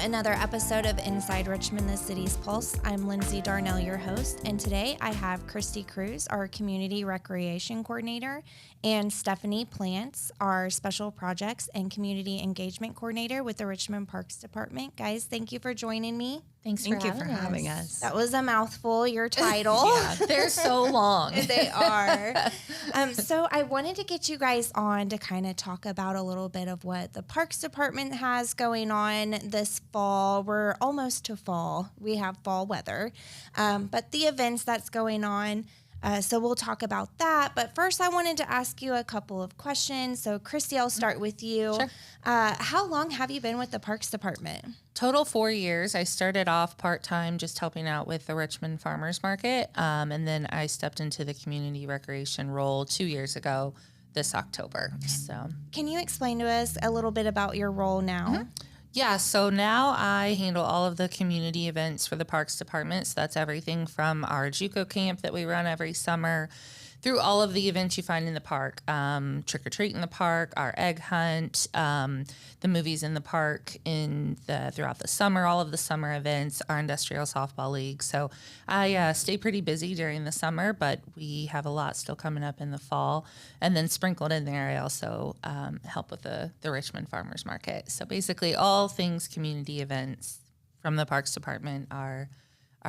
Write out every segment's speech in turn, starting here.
another episode of Inside Richmond, the city's pulse. I'm Lindsay Darnell, your host, and today I have Kristi Cruise, our community recreation coordinator, and Stephany Plantz, our special projects and community engagement coordinator with the Richmond Parks Department. Guys, thank you for joining me. Thank you for having us. That was a mouthful, your title. Yeah, they're so long. They are. So I wanted to get you guys on to kind of talk about a little bit of what the Parks Department has going on this fall. We're almost to fall. We have fall weather. But the events that's going on, so we'll talk about that. But first, I wanted to ask you a couple of questions. So, Kristi, I'll start with you. Sure. How long have you been with the Parks Department? Total 4 years. I started off part-time just helping out with the Richmond Farmers Market. And then I stepped into the community recreation role 2 years ago this October. So, can you explain to us a little bit about your role now? Mm-hmm. Yeah, so now I handle all of the community events for the Parks Department. So that's everything from our JUCO camp that we run every summer through all of the events you find in the park, trick or treat in the park, our egg hunt, the movies in the park throughout the summer, all of the summer events, our industrial softball league. So I stay pretty busy during the summer, but we have a lot still coming up in the fall. And then sprinkled in there, I also help with the Richmond Farmers Market. So basically all things community events from the Parks Department are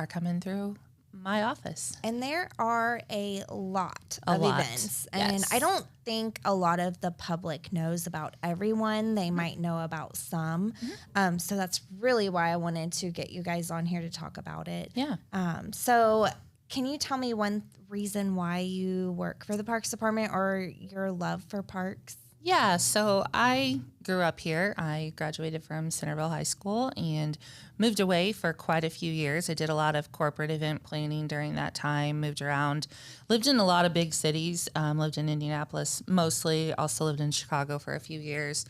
coming through my office. And there are a lot of events. And yes. I don't think a lot of the public knows about everyone. They might know about some. Mm-hmm. So that's really why I wanted to get you guys on here to talk about it. Yeah. So can you tell me one reason why you work for the Parks Department or your love for parks? Yeah, so I grew up here. I graduated from Centerville High School and moved away for quite a few years. I did a lot of corporate event planning during that time, moved around, lived in a lot of big cities, lived in Indianapolis mostly, also lived in Chicago for a few years.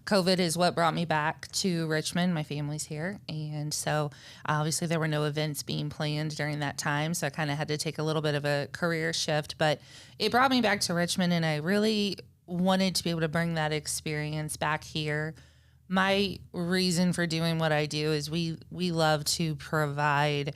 COVID is what brought me back to Richmond. My family's here. And so obviously there were no events being planned during that time. So I kind of had to take a little bit of a career shift, but it brought me back to Richmond, and I really wanted to be able to bring that experience back here. My reason for doing what I do is we love to provide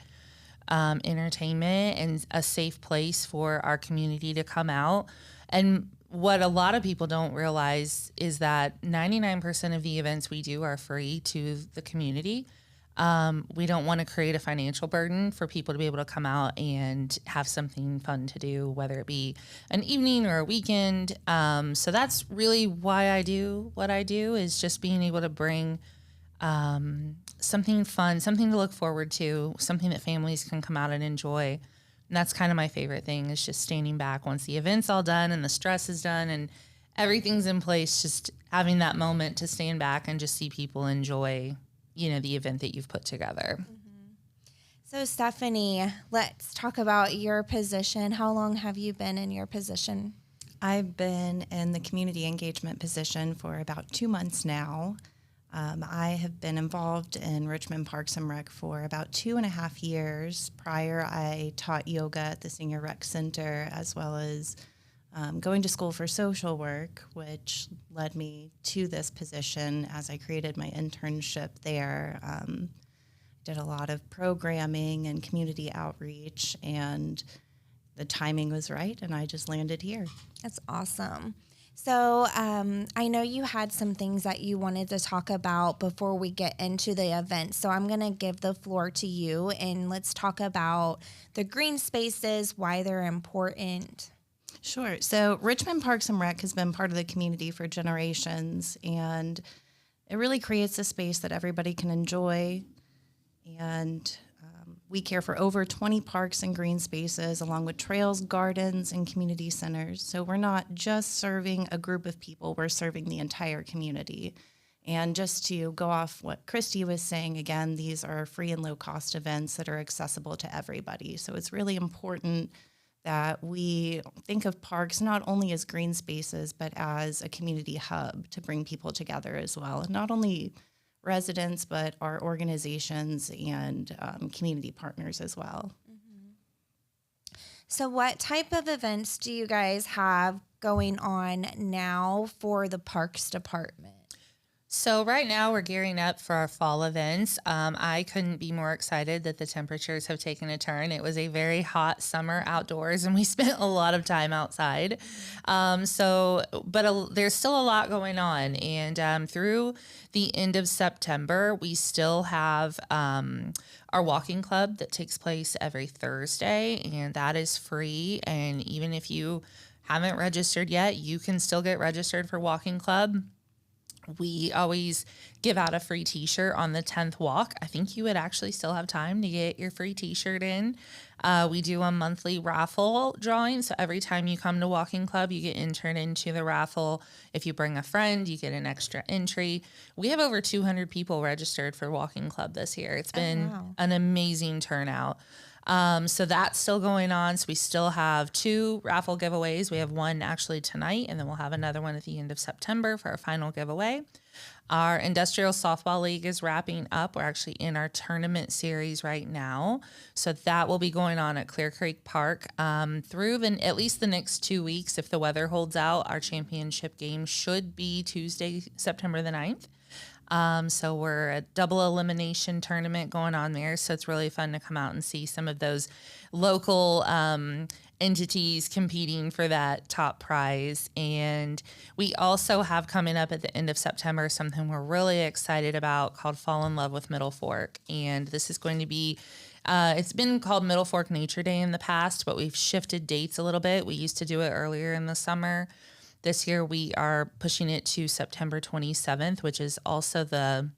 entertainment and a safe place for our community to come out. And what a lot of people don't realize is that 99% of the events we do are free to the community. We don't want to create a financial burden for people to be able to come out and have something fun to do, whether it be an evening or a weekend. So that's really why I do what I do, is just being able to bring something fun, something to look forward to, something that families can come out and enjoy. And that's kind of my favorite thing, is just standing back once the event's all done and the stress is done and everything's in place, just having that moment to stand back and just see people enjoy the event that you've put together. Mm-hmm. So Stephany, let's talk about your position. How long have you been in your position? I've been in the community engagement position for about 2 months now. I have been involved in Richmond Parks and Rec for about 2.5 years. Prior, I taught yoga at the Senior Rec Center, as well as going to school for social work, which led me to this position as I created my internship there. Did a lot of programming and community outreach, and the timing was right, and I just landed here. That's awesome. So I know you had some things that you wanted to talk about before we get into the event. So I'm going to give the floor to you, and let's talk about the green spaces, why they're important. Sure. So Richmond Parks and Rec has been part of the community for generations, and it really creates a space that everybody can enjoy. And we care for over 20 parks and green spaces, along with trails, gardens, and community centers. So we're not just serving a group of people, we're serving the entire community. And just to go off what Kristi was saying, again, these are free and low-cost events that are accessible to everybody. So it's really important that we think of parks not only as green spaces, but as a community hub to bring people together as well. And not only residents, but our organizations and community partners as well. Mm-hmm. So what type of events do you guys have going on now for the Parks Department? So right now we're gearing up for our fall events. I couldn't be more excited that the temperatures have taken a turn. It was a very hot summer outdoors, and we spent a lot of time outside. There's still a lot going on, and through the end of September, we still have our walking club that takes place every Thursday, and that is free. And even if you haven't registered yet, you can still get registered for walking club. We always give out a free t-shirt on the 10th walk. I think you would actually still have time to get your free t-shirt in. We do a monthly raffle drawing. So every time you come to Walking Club, you get entered into the raffle. If you bring a friend, you get an extra entry. We have over 200 people registered for Walking Club this year. It's been an amazing turnout. So that's still going on. So we still have 2 raffle giveaways. We have one actually tonight, and then we'll have another one at the end of September for our final giveaway. Our industrial softball league is wrapping up. We're actually in our tournament series right now. So that will be going on at Clear Creek Park through at least the next 2 weeks. If the weather holds out, our championship game should be Tuesday, September the 9th. So we're a double elimination tournament going on there. So it's really fun to come out and see some of those local entities competing for that top prize. And we also have coming up at the end of September something we're really excited about called Fall in Love with Middlefork. And this is going to be it's been called Middlefork Nature Day in the past, but we've shifted dates a little bit. We used to do it earlier in the summer. This year, we are pushing it to September 27th, which is also the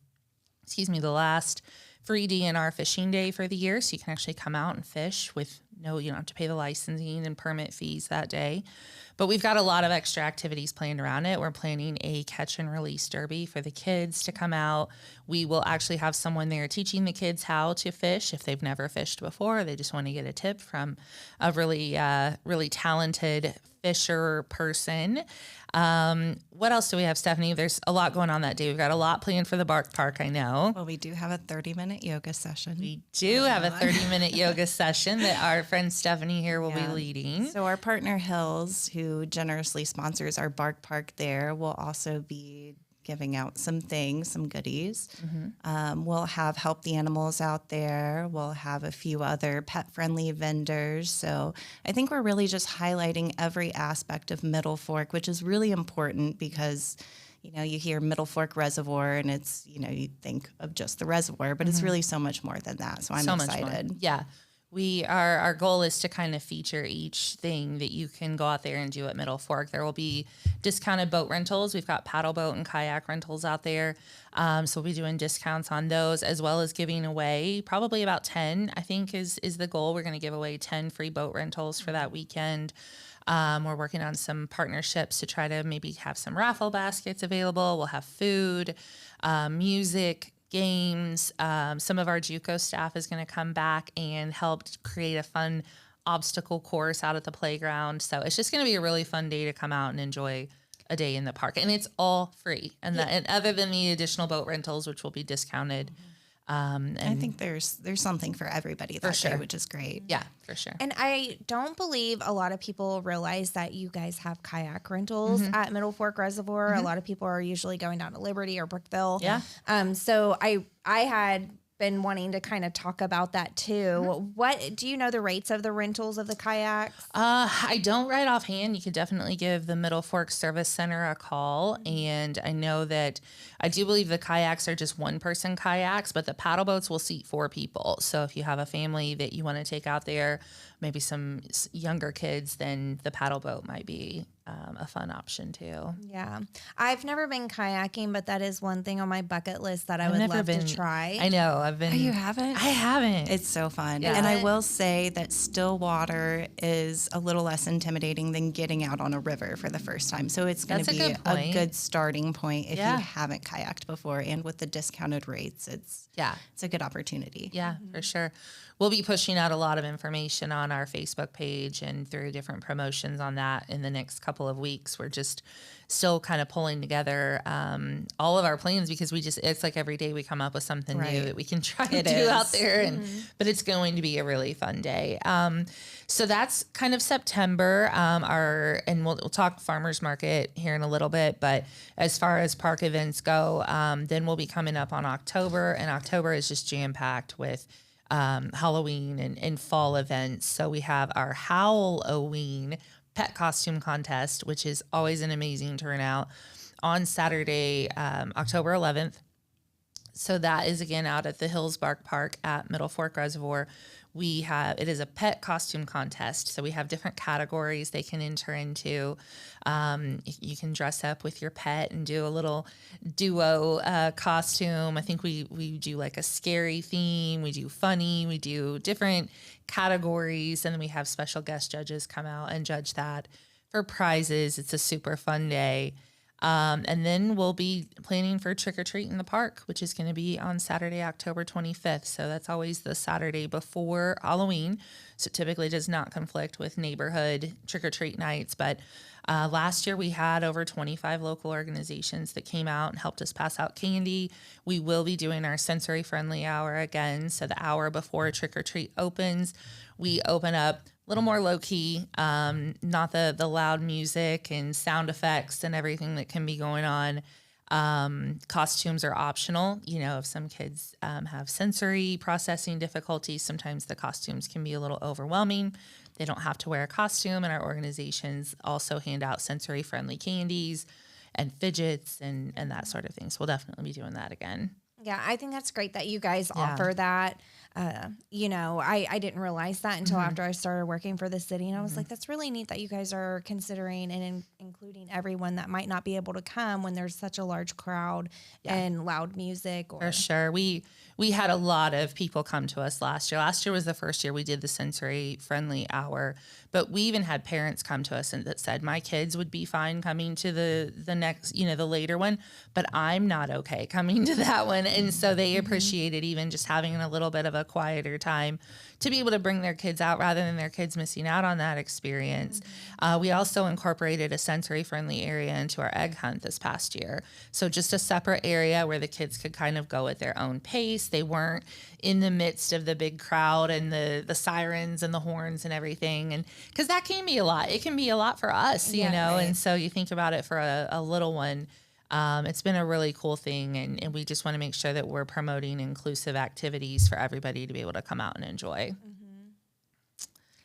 last free DNR fishing day for the year. So you can actually come out and fish you don't have to pay the licensing and permit fees that day. But we've got a lot of extra activities planned around it. We're planning a catch and release derby for the kids to come out. We will actually have someone there teaching the kids how to fish if they've never fished before. They just want to get a tip from a really talented fisher person. What else do we have, Stephany? There's a lot going on that day. We've got a lot planned for the Bark Park, I know. Well, we do have a 30-minute yoga session. We do have a 30-minute yoga session that our friend Stephany here will be leading. So our partner Hills, who generously sponsors our Bark Park there, will also be giving out some goodies. Mm-hmm. We'll have Help the Animals out there. We'll have a few other pet-friendly vendors. So I think we're really just highlighting every aspect of Middlefork, which is really important because, you hear Middlefork Reservoir and it's, you think of just the reservoir, but it's really so much more than that. So I'm excited. Yeah. Our goal is to kind of feature each thing that you can go out there and do at Middlefork. There will be discounted boat rentals. We've got paddle boat and kayak rentals out there. So we'll be doing discounts on those, as well as giving away probably about 10, I think is the goal. We're going to give away 10 free boat rentals for that weekend. We're working on some partnerships to try to maybe have some raffle baskets available. We'll have food, music, games. Some of our JUCO staff is going to come back and help create a fun obstacle course out at the playground. So it's just going to be a really fun day to come out and enjoy a day in the park. And it's all free. And other than the additional boat rentals, which will be discounted. And I think there's something for everybody that day, which is great. Yeah, for sure. And I don't believe a lot of people realize that you guys have kayak rentals at Middlefork Reservoir. Mm-hmm. A lot of people are usually going down to Liberty or Brookville. Yeah. So I had been wanting to kind of talk about that too. Mm-hmm. What do you know the rates of the rentals of the kayaks? I don't right offhand. You could definitely give the Middlefork Service Center a call. And I know that I do believe the kayaks are just 1-person kayaks, but the paddle boats will seat 4 people. So if you have a family that you want to take out there, maybe some younger kids, then the paddle boat might be a fun option too. Yeah. I've never been kayaking, but that is one thing on my bucket list that I would love to try. I know. I've been. Oh, you haven't? I haven't. It's so fun. Yeah. And I will say that still water is a little less intimidating than getting out on a river for the first time. So it's going to be a good starting point if you haven't kayaked before. And with the discounted rates, it's a good opportunity. Yeah, for sure. we'll be pushing out a lot of information on our Facebook page and through different promotions on that in the next couple of weeks. We're just still kind of pulling together all of our plans, because it's like every day we come up with something new that we can try to do out there. But it's going to be a really fun day. So that's kind of September. And we'll talk farmers market here in a little bit, but as far as park events go, then we'll be coming up on October, and October is just jam packed with Halloween and fall events. So we have our Howloween Pet Costume Contest, which is always an amazing turnout, on Saturday, October 11th. So that is again out at the Hillsbark Park at Middlefork Reservoir. It is a pet costume contest. So we have different categories they can enter into. You can dress up with your pet and do a little duo costume. I think we do like a scary theme. We do funny. We do different categories. And then we have special guest judges come out and judge that for prizes. It's a super fun day. And then we'll be planning for Trick or Treat in the Park, which is going to be on Saturday, October 25th. So that's always the Saturday before Halloween. So it typically does not conflict with neighborhood Trick or Treat nights. But last year we had over 25 local organizations that came out and helped us pass out candy. We will be doing our sensory friendly hour again. So the hour before Trick or Treat opens, we open up a little more low key, not the loud music and sound effects and everything that can be going on. Costumes are optional. You know, if some kids have sensory processing difficulties, sometimes the costumes can be a little overwhelming. They don't have to wear a costume, and our organizations also hand out sensory friendly candies and fidgets and that sort of thing. So we'll definitely be doing that again. Yeah, I think that's great that you guys offer that. I didn't realize that until after I started working for the city. And I was like, that's really neat that you guys are considering and including everyone that might not be able to come when there's such a large crowd and loud music. For sure. We had a lot of people come to us last year. Last year was the first year we did the sensory friendly hour, but we even had parents come to us and that said, my kids would be fine coming to the next, the later one, but I'm not okay coming to that one. And so they appreciated even just having a little bit of a quieter time to be able to bring their kids out rather than their kids missing out on that experience. We also incorporated a sensory friendly area into our egg hunt this past year. So just a separate area where the kids could kind of go at their own pace. They weren't in the midst of the big crowd and the sirens and the horns and everything. And because that can be a lot. It can be a lot for us, you know, right. And so you think about it for a little one. It's been a really cool thing, and we just want to make sure that we're promoting inclusive activities for everybody to be able to come out and enjoy.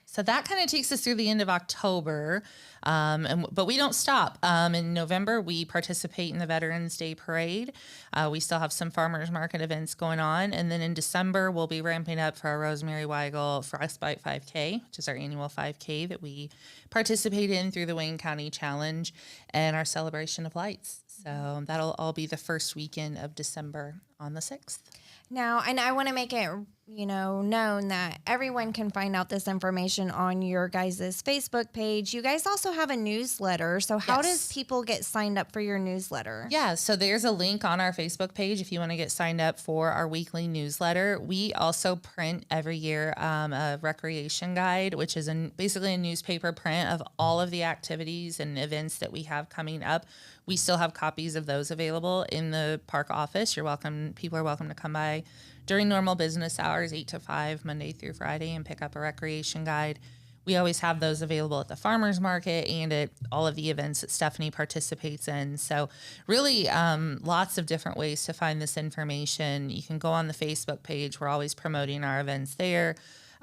So that kind of takes us through the end of October, but we don't stop. In November, we participate in the Veterans Day Parade. We still have some farmers market events going on. And then in December, we'll be ramping up for our Rosemary Weigel Frostbite 5K, which is our annual 5K that we participate in through the Wayne County Challenge and our Celebration of Lights. So that'll all be the first weekend of December on the 6th. Now, and I want to make it, known that everyone can find out this information on your guys' Facebook page. You guys also have a newsletter. So how does people get signed up for your newsletter? Yeah, so there's a link on our Facebook page if you want to get signed up for our weekly newsletter. We also print every year a recreation guide, which is basically a newspaper print of all of the activities and events that we have coming up. We still have copies of those available in the park office. People are welcome to come by during normal business hours, 8 to 5, Monday through Friday, and pick up a recreation guide. We always have those available at the farmers market and at all of the events that Stephany participates in. So really lots of different ways to find this information. You can go on the Facebook page. We're always promoting our events there.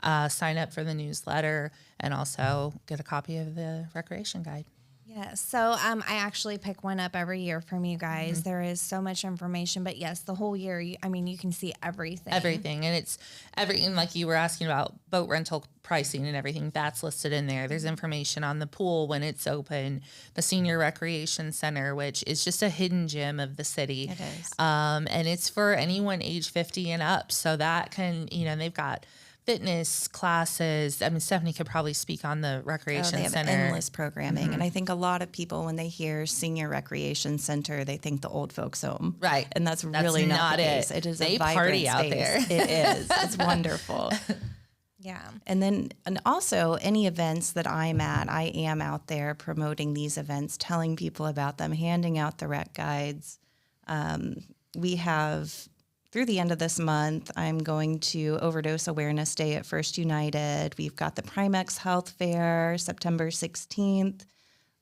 Sign up for the newsletter and also get a copy of the recreation guide. Yes. So I actually pick one up every year from you guys. There is so much information, but yes, the whole year, you can see everything. Everything. And it's everything, like you were asking about boat rental pricing and everything, that's listed in there. There's information on the pool when it's open, the Senior Recreation Center, which is just a hidden gem of the city. It is. And it's for anyone age 50 and up. So that can, they've got fitness classes. I mean, Stephany could probably speak on the recreation center. They have endless programming. And I think a lot of people, when they hear Senior Recreation Center, they think the old folks home. Right. And that's really not the case. It is a vibrant party out there. It is. It's wonderful. Yeah. And also any events that I'm at, I am out there promoting these events, telling people about them, handing out the rec guides. We have, through the end of this month, I'm going to Overdose Awareness Day at First United. We've got the Primex Health Fair, September 16th,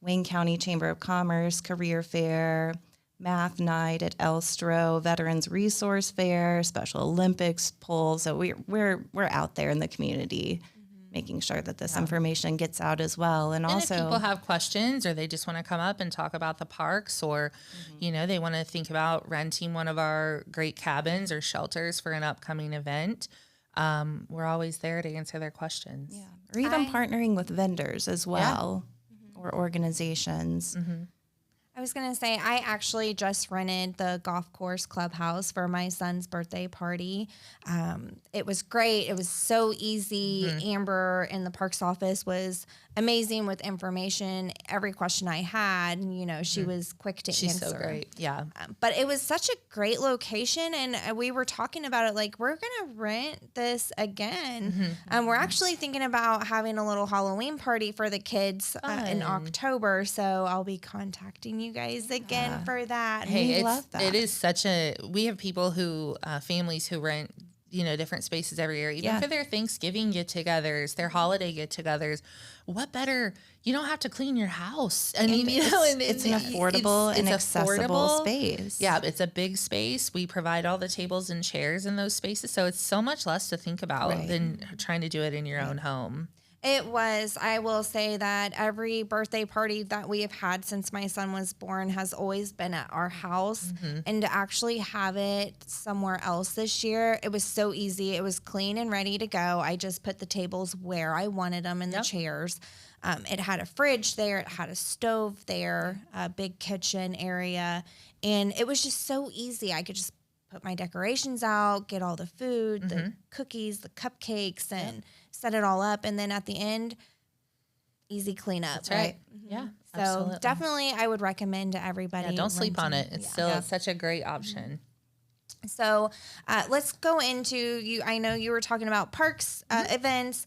Wayne County Chamber of Commerce Career Fair, Math Night at Elstro, Veterans Resource Fair, Special Olympics polls. So we're out there in the community, making sure that this information gets out as well. And also, if people have questions or they just want to come up and talk about the parks, or they want to think about renting one of our great cabins or shelters for an upcoming event, we're always there to answer their questions. Yeah, or even partnering with vendors as well, or organizations. I was going to say, I actually just rented the golf course clubhouse for my son's birthday party. It was great. It was so easy. Amber in the parks office was amazing with information. Every question I had, she was quick to answer. She's so great. Yeah. But it was such a great location. And we were talking about it, like, we're going to rent this again. We're actually thinking about having a little Halloween party for the kids in October. So I'll be contacting you guys again for that. Hey, We love that. It is we have people who, families who rent, different spaces every year, even for their Thanksgiving get-togethers, their holiday get-togethers. What better? You don't have to clean your house. I mean, it's an affordable and accessible space. Yeah, it's a big space. We provide all the tables and chairs in those spaces, so it's so much less to think about than trying to do it in your own home. It was. I will say that every birthday party that we have had since my son was born has always been at our house. And to actually have it somewhere else this year, it was so easy. It was clean and ready to go. I just put the tables where I wanted them and the chairs. It had a fridge there. It had a stove there, a big kitchen area. And it was just so easy. I could just put my decorations out, get all the food, the cookies, the cupcakes, and set it all up. And then at the end, easy cleanup. That's right. Yeah. So absolutely. definitely I would recommend to everybody. Yeah, don't sleep on it. renting. It's still such a great option. So let's go into you. I know you were talking about parks events.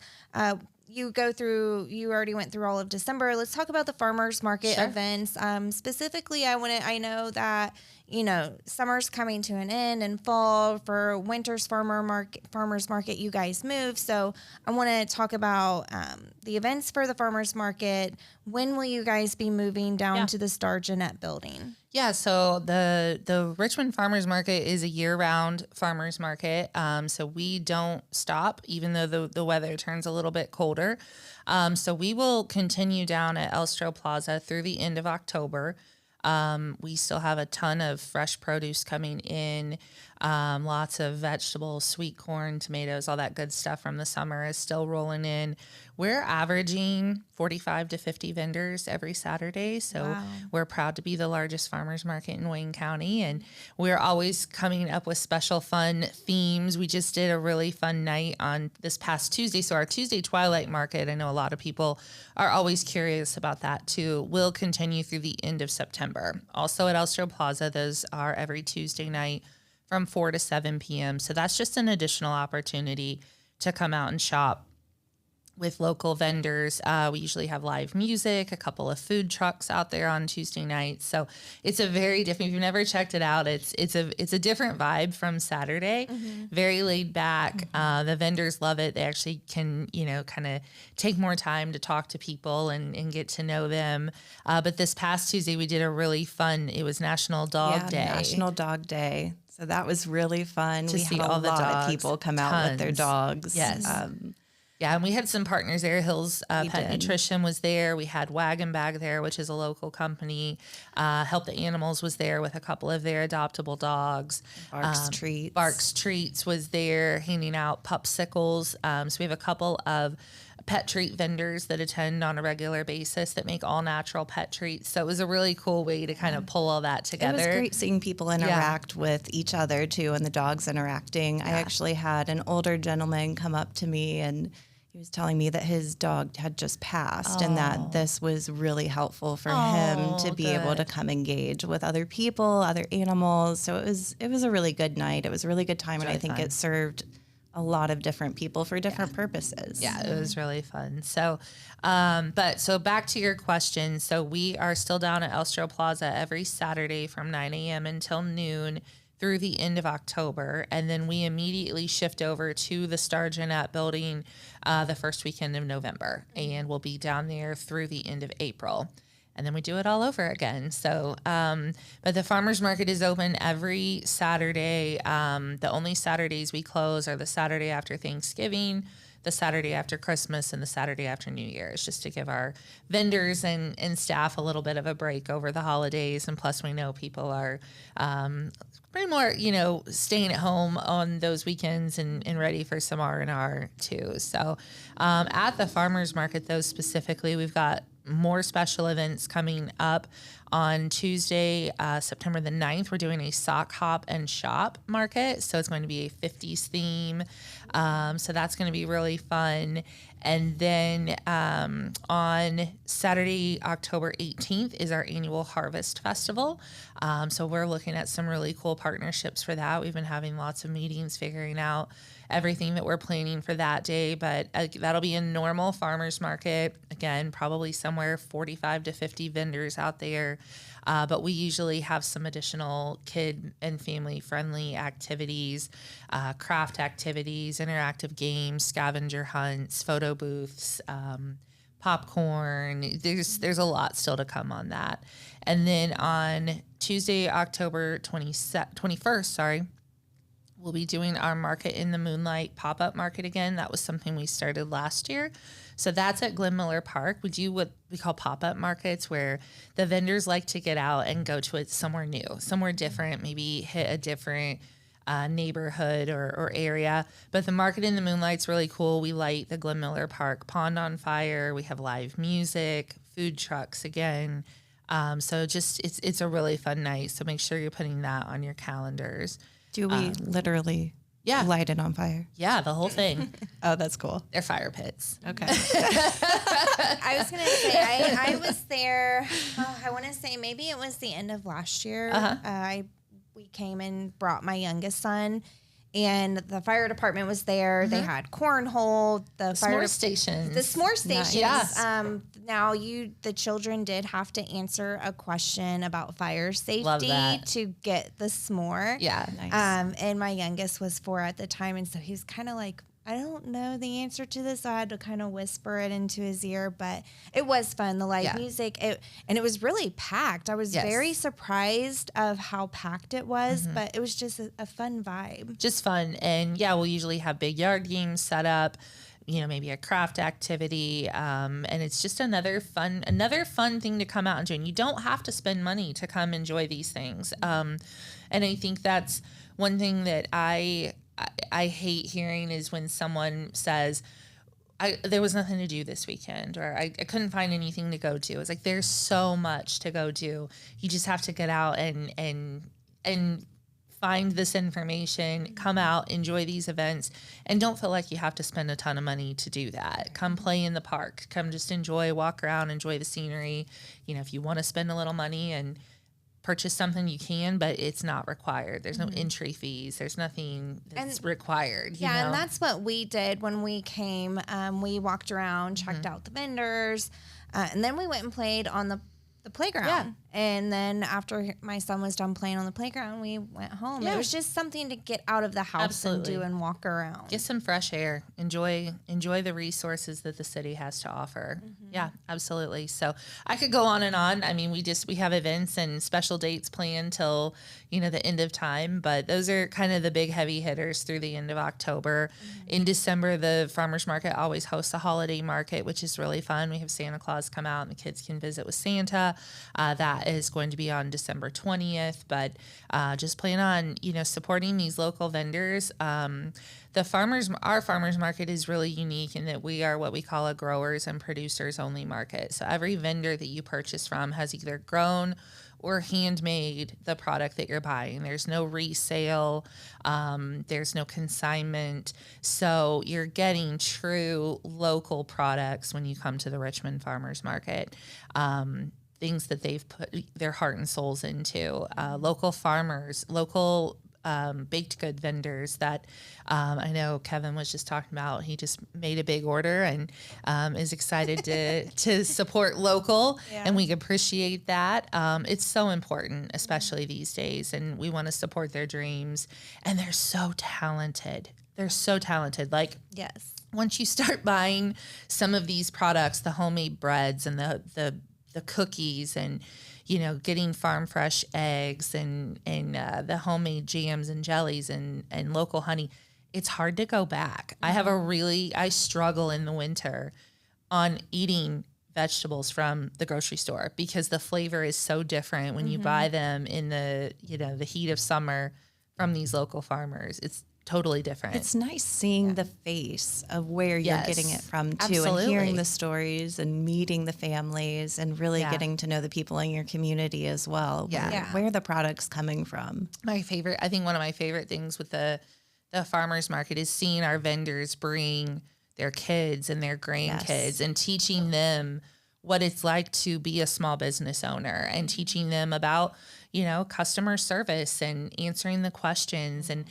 You already went through all of December. Let's talk about the farmers market events. Specifically, I know that, summer's coming to an end and fall. For winter's farmers market, you guys move. So I want to talk about the events for the farmers market. When will you guys be moving down to the Star Jeanette building? Yeah, so the Richmond Farmers Market is a year-round farmers market. So we don't stop, even though the weather turns a little bit colder. So we will continue down at Elstro Plaza through the end of October. We still have a ton of fresh produce coming in. Lots of vegetables, sweet corn, tomatoes, all that good stuff from the summer is still rolling in. We're averaging 45 to 50 vendors every Saturday. So we're proud to be the largest farmers market in Wayne County. And we're always coming up with special fun themes. We just did a really fun night on this past Tuesday. So our Tuesday Twilight Market, I know a lot of people are always curious about that too, will continue through the end of September. Also at Elstro Plaza, those are every Tuesday night from 4 to 7 p.m. So that's just an additional opportunity to come out and shop with local vendors. We usually have live music, a couple of food trucks out there on Tuesday nights. So it's a very different, if you've never checked it out, it's a different vibe from Saturday, very laid back. The vendors love it. They actually can, kind of take more time to talk to people and get to know them. But this past Tuesday, we did a really fun, it was National Dog Day. National Dog Day. So that was really fun. To we see had all a the lot dogs, of people come out with their dogs. Yes. Yeah, and we had some partners there. Hills Pet Nutrition was there. We had Wagon Bag there, which is a local company. Help the Animals was there with a couple of their adoptable dogs. Barks Treats was there, handing out popsicles. So we have a couple of pet treat vendors that attend on a regular basis that make all natural pet treats. So it was a really cool way to kind of pull all that together. It was great seeing people interact with each other too, and the dogs interacting. I actually had an older gentleman come up to me and he was telling me that his dog had just passed and that this was really helpful for him to be able to come engage with other people, other animals. So it was a really good night. It was a really good time, and I think it served a lot of different people for different purposes. Yeah, it was really fun. So, so back to your question. So we are still down at Elstro Plaza every Saturday from 9 a.m. until noon through the end of October. And then we immediately shift over to the Star Jeanette building the first weekend of November. And we'll be down there through the end of April. And then we do it all over again. So, but the farmers market is open every Saturday. The only Saturdays we close are the Saturday after Thanksgiving, the Saturday after Christmas, and the Saturday after New Year's, just to give our vendors and staff a little bit of a break over the holidays. And plus, we know people are pretty more, staying at home on those weekends and ready for some R&R too. So at the farmers market, though, specifically, we've got more special events coming up. On Tuesday, September the 9th, we're doing a sock hop and shop market. So it's going to be a 50s theme. So that's going to be really fun. And then on Saturday, October 18th is our annual Harvest Festival. So we're looking at some really cool partnerships for that. We've been having lots of meetings figuring out everything that we're planning for that day, but that'll be a normal farmers market. Again, probably somewhere 45 to 50 vendors out there. But we usually have some additional kid and family friendly activities, craft activities, interactive games, scavenger hunts, photo booths, popcorn. There's a lot still to come on that. And then on Tuesday, October 21st, we'll be doing our Market in the Moonlight pop-up market again. That was something we started last year. So that's at Glen Miller Park. We do what we call pop-up markets, where the vendors like to get out and go to it somewhere new, somewhere different, maybe hit a different neighborhood or area. But the Market in the Moonlight's really cool. We light the Glen Miller Park pond on fire. We have live music, food trucks again. So just it's a really fun night. So make sure you're putting that on your calendars. Do we literally light it on fire? Yeah, the whole thing. Oh, that's cool. They're fire pits. Okay. I was going to say, I was there, I want to say maybe it was the end of last year. We came and brought my youngest son, and the fire department was there. Mm-hmm. They had cornhole, the s'more stations. The s'more stations. Yes. Now the children did have to answer a question about fire safety to get the s'more. Yeah. Nice. And my youngest was 4 at the time, and so he was kind of like, I don't know the answer to this. So I had to kind of whisper it into his ear, but it was fun. The live music, and it was really packed. I was very surprised of how packed it was, but it was just a fun vibe. Just fun. And we'll usually have big yard games set up, maybe a craft activity. And it's just another fun thing to come out and do. And you don't have to spend money to come enjoy these things. And I think that's one thing that I hate hearing is when someone says, there was nothing to do this weekend, or I couldn't find anything to go to. It's like, there's so much to go do. You just have to get out and find this information, come out, enjoy these events, and don't feel like you have to spend a ton of money to do that. Come play in the park. Come just enjoy, walk around, enjoy the scenery. If you want to spend a little money and purchase something, you can, but it's not required. There's no entry fees. There's nothing that's required. And that's what we did when we came. We walked around, checked out the vendors, and then we went and played on the playground. Yeah. And then after my son was done playing on the playground, we went home. Yeah. It was just something to get out of the house and do and walk around. Get some fresh air. Enjoy the resources that the city has to offer. Mm-hmm. Yeah, absolutely. So I could go on and on. I mean, we have events and special dates planned till, the end of time, but those are kind of the big heavy hitters through the end of October. Mm-hmm. In December, the farmers market always hosts a holiday market, which is really fun. We have Santa Claus come out and the kids can visit with Santa. That is going to be on December 20th, but just plan on, supporting these local vendors. Our farmers market is really unique in that we are what we call a growers and producers only market. So every vendor that you purchase from has either grown or handmade the product that you're buying. There's no resale. There's no consignment. So you're getting true local products when you come to the Richmond Farmers Market. Things that they've put their heart and souls into. Local farmers, local baked good vendors that I know Kevin was just talking about. He just made a big order and is excited to support local, and we appreciate that. It's so important, especially these days, and we want to support their dreams. And they're so talented. They're so talented. Like, yes. Once you start buying some of these products, the homemade breads and the cookies, and getting farm fresh eggs and the homemade jams and jellies and local honey, it's hard to go back. I struggle in the winter on eating vegetables from the grocery store because the flavor is so different when you buy them in the heat of summer from these local farmers. It's totally different. It's nice seeing the face of where you're getting it from too, absolutely. And hearing the stories and meeting the families and really getting to know the people in your community as well. Where the product's coming from. I think one of my favorite things with the farmers market is seeing our vendors bring their kids and their grandkids and teaching them what it's like to be a small business owner and teaching them about, customer service and answering the questions. And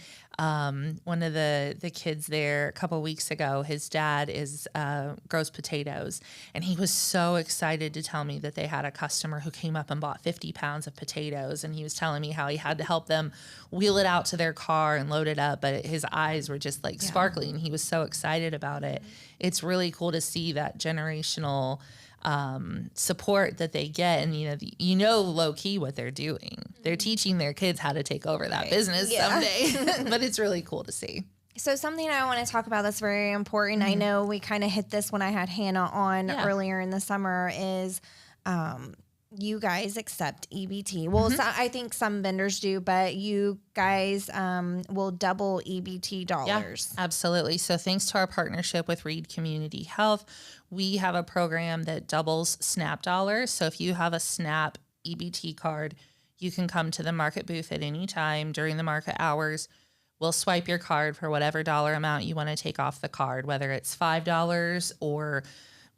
one of the kids there a couple of weeks ago, his dad grows potatoes, and he was so excited to tell me that they had a customer who came up and bought 50 pounds of potatoes, and he was telling me how he had to help them wheel it out to their car and load it up, but his eyes were just like sparkling. He was so excited about it. It's really cool to see that generational support that they get, and low key what they're doing. They're teaching their kids how to take over that business someday. But it's really cool to see. So something I want to talk about that's very important. I know we kind of hit this when I had Hannah on earlier in the summer is you guys accept EBT. Well, so I think some vendors do, but you guys will double EBT dollars. Yeah, absolutely. So thanks to our partnership with Reed Community Health, we have a program that doubles SNAP dollars. So if you have a SNAP EBT card, you can come to the market booth at any time during the market hours. We'll swipe your card for whatever dollar amount you want to take off the card, whether it's $5 or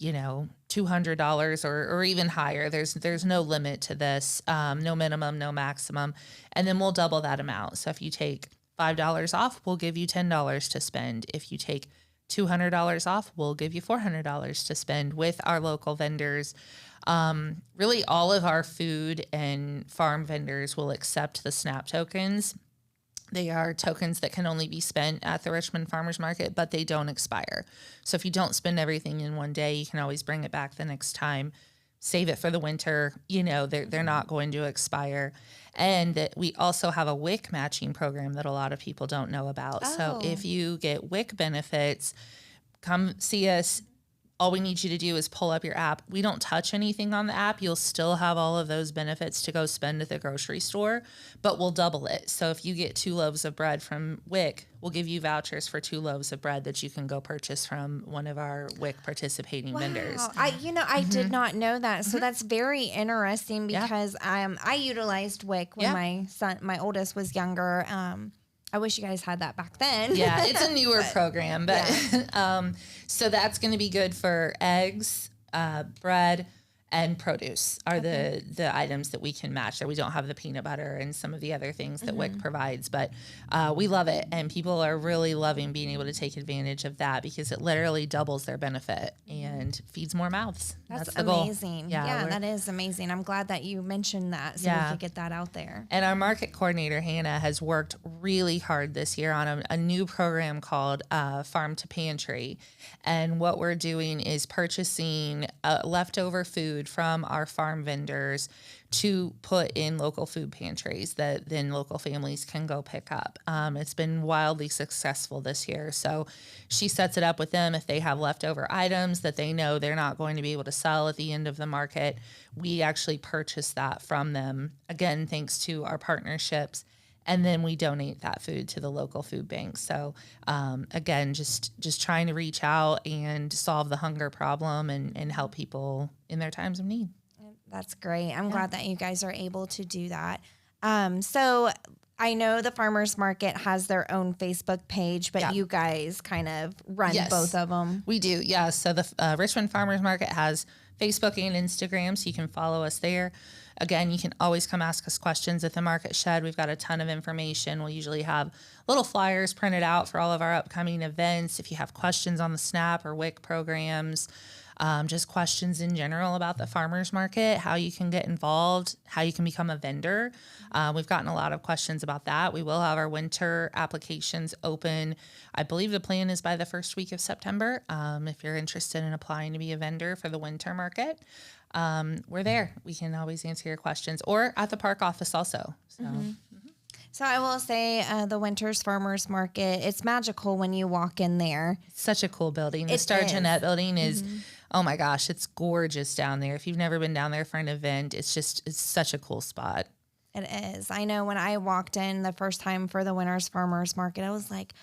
$200 or even higher. There's no limit to this, no minimum, no maximum. And then we'll double that amount. So if you take $5 off, we'll give you $10 to spend. If you take $200 off, we'll give you $400 to spend with our local vendors. Really all of our food and farm vendors will accept the SNAP tokens. They are tokens that can only be spent at the Richmond Farmers Market, but they don't expire. So if you don't spend everything in one day, you can always bring it back the next time, save it for the winter. They're not going to expire. And we also have a WIC matching program that a lot of people don't know about. Oh. So if you get WIC benefits, come see us. All we need you to do is pull up your app. We don't touch anything on the app. You'll still have all of those benefits to go spend at the grocery store, but we'll double it. So if you get 2 loaves of bread from WIC, we'll give you vouchers for 2 loaves of bread that you can go purchase from one of our WIC participating vendors. I did not know that. So that's very interesting because I utilized WIC when my oldest was younger. I wish you guys had that back then. Yeah, it's a newer program, but so that's going to be good for eggs, bread, and produce are the items that we can match there. We don't have the peanut butter and some of the other things that WIC provides, but we love it. And people are really loving being able to take advantage of that because it literally doubles their benefit and feeds more mouths. That's the goal. amazing. Yeah, that is amazing. I'm glad that you mentioned that so we could get that out there. And our market coordinator, Hannah, has worked really hard this year on a new program called Farm to Pantry. And what we're doing is purchasing leftover food from our farm vendors to put in local food pantries that then local families can go pick up. It's been wildly successful this year. So she sets it up with them. If they have leftover items that they know they're not going to be able to sell at the end of the market, we actually purchase that from them. Again, thanks to our partnerships. And then we donate that food to the local food bank. So again, just trying to reach out and solve the hunger problem and help people in their times of need. That's great. I'm glad that you guys are able to do that. So I know the farmers market has their own Facebook page, but you guys kind of run both of them. We do. Yeah. So the Richmond Farmers Market has Facebook and Instagram, so you can follow us there. Again, you can always come ask us questions at the Market Shed. We've got a ton of information. We'll usually have little flyers printed out for all of our upcoming events. If you have questions on the SNAP or WIC programs, just questions in general about the farmers market, how you can get involved, how you can become a vendor. We've gotten a lot of questions about that. We will have our winter applications open. I believe the plan is by the first week of September. If you're interested in applying to be a vendor for the winter market, we're there. We can always answer your questions, or at the park office also. So. So I will say the Winters Farmers Market, it's magical when you walk in there. It's such a cool building. The Star Jeanette building is, oh my gosh, it's gorgeous down there. If you've never been down there for an event, it's such a cool spot. It is. I know when I walked in the first time for the Winters Farmers Market, I was like,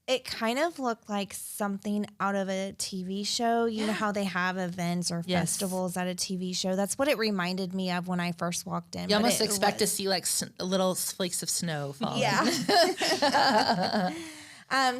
it kind of looked like something out of a TV show. You know how they have events or festivals at a TV show? That's what it reminded me of when I first walked in. You almost expect to see like little flakes of snow falling. Yeah.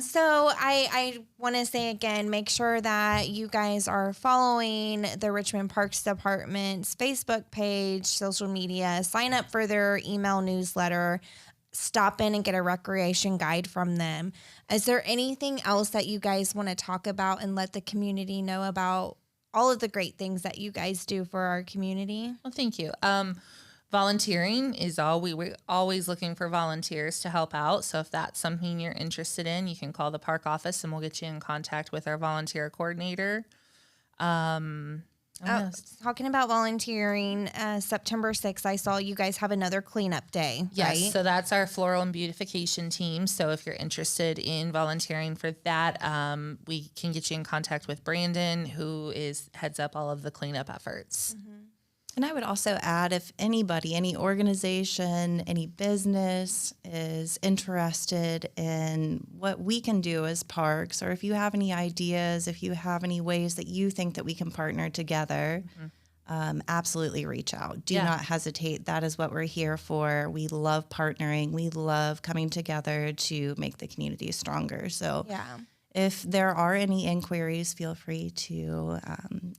So I want to say again, make sure that you guys are following the Richmond Parks Department's Facebook page, social media, sign up for their email newsletter, stop in and get a recreation guide from them. Is there anything else that you guys want to talk about and let the community know about all of the great things that you guys do for our community? Well, thank you. Volunteering is we're always looking for volunteers to help out. So if that's something you're interested in, you can call the park office and we'll get you in contact with our volunteer coordinator. Talking about volunteering, September 6th, I saw you guys have another cleanup day, yes, right? So that's our floral and beautification team. So if you're interested in volunteering for that, we can get you in contact with Brandon, who heads up all of the cleanup efforts. And I would also add, if anybody, any organization, any business is interested in what we can do as parks, or if you have any ideas, if you have any ways that you think that we can partner together, absolutely reach out. Do not hesitate. That is what we're here for. We love partnering. We love coming together to make the community stronger. So if there are any inquiries, feel free to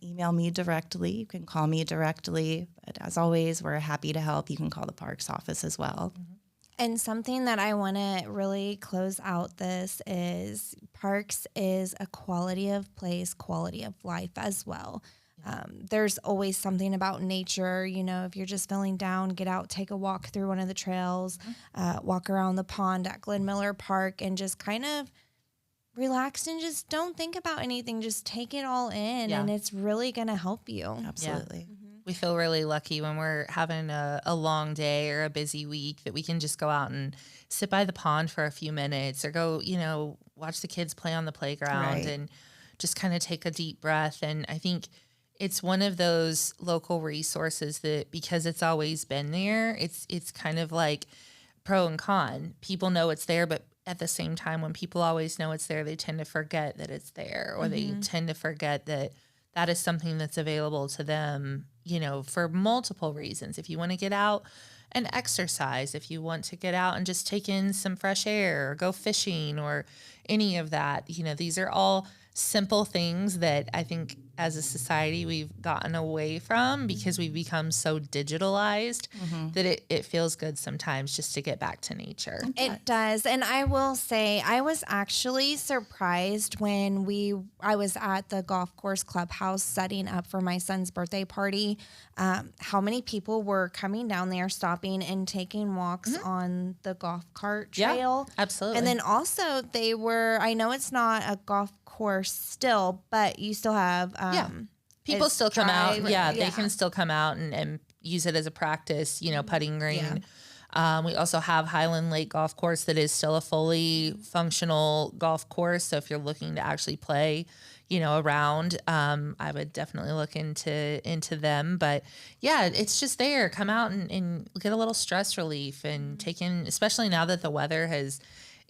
email me directly. You can call me directly. But as always, we're happy to help. You can call the parks office as well. And something that I want to really close out this is parks is a quality of place, quality of life as well. There's always something about nature. You know, if you're just feeling down, get out, take a walk through one of the trails, walk around the pond at Glen Miller Park, and just kind of relax and just don't think about anything. Just take it all in, and it's really going to help you. Absolutely. We feel really lucky when we're having a long day or a busy week that we can just go out and sit by the pond for a few minutes, or go, watch the kids play on the playground and just kind of take a deep breath. And I think it's one of those local resources that, because it's always been there, it's kind of like pro and con. People know it's there, but at the same time, when people always know it's there, they tend to forget that it's there, or they tend to forget that that is something that's available to them, for multiple reasons. If you want to get out and exercise, if you want to get out and just take in some fresh air, or go fishing, or any of that, these are all simple things that I think as a society we've gotten away from because we've become so digitalized that it feels good sometimes just to get back to nature. It does. And I will say I was actually surprised when I was at the golf course clubhouse setting up for my son's birthday party, how many people were coming down there, stopping and taking walks on the golf cart trail. Yeah, absolutely. And then also I know it's not a golf course still, but you still have people still come out. They can still come out and use it as a practice, putting green. We also have Highland Lake Golf Course that is still a fully functional golf course. So if you're looking to actually play, around, I would definitely look into them. But it's just there. Come out and get a little stress relief and take in, especially now that the weather has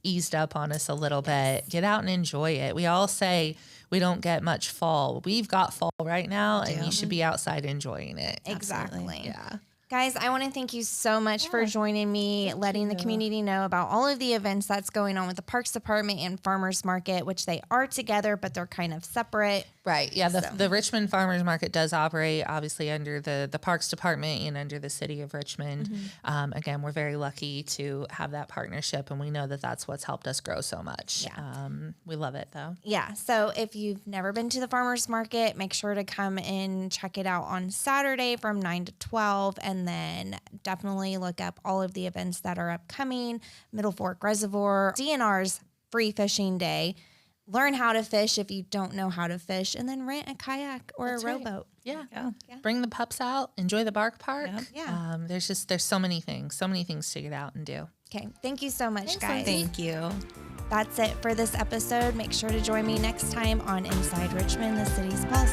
eased up on us a little bit. Get out and enjoy it. We all say we don't get much fall. We've got fall right now, and you should be outside enjoying it. Exactly. Absolutely. Yeah. Guys, I want to thank you so much for joining me, letting the community know about all of the events that's going on with the Parks Department and Farmers Market, which they are together, but they're kind of separate. Right. Yeah. The Richmond Farmers Market does operate obviously under the Parks Department and under the city of Richmond. Again, we're very lucky to have that partnership, and we know that that's what's helped us grow so much. Yeah. We love it though. Yeah. So if you've never been to the farmers market, make sure to come and check it out on Saturday from 9 to 12. And then definitely look up all of the events that are upcoming. Middlefork Reservoir, DNR's free fishing day. Learn how to fish if you don't know how to fish, and then rent a kayak or a rowboat. Yeah. Bring the pups out, enjoy the bark park. Yeah. There's so many things to get out and do. Okay. Thank you so much, guys. Thank you. That's it for this episode. Make sure to join me next time on Inside Richmond, the city's pulse.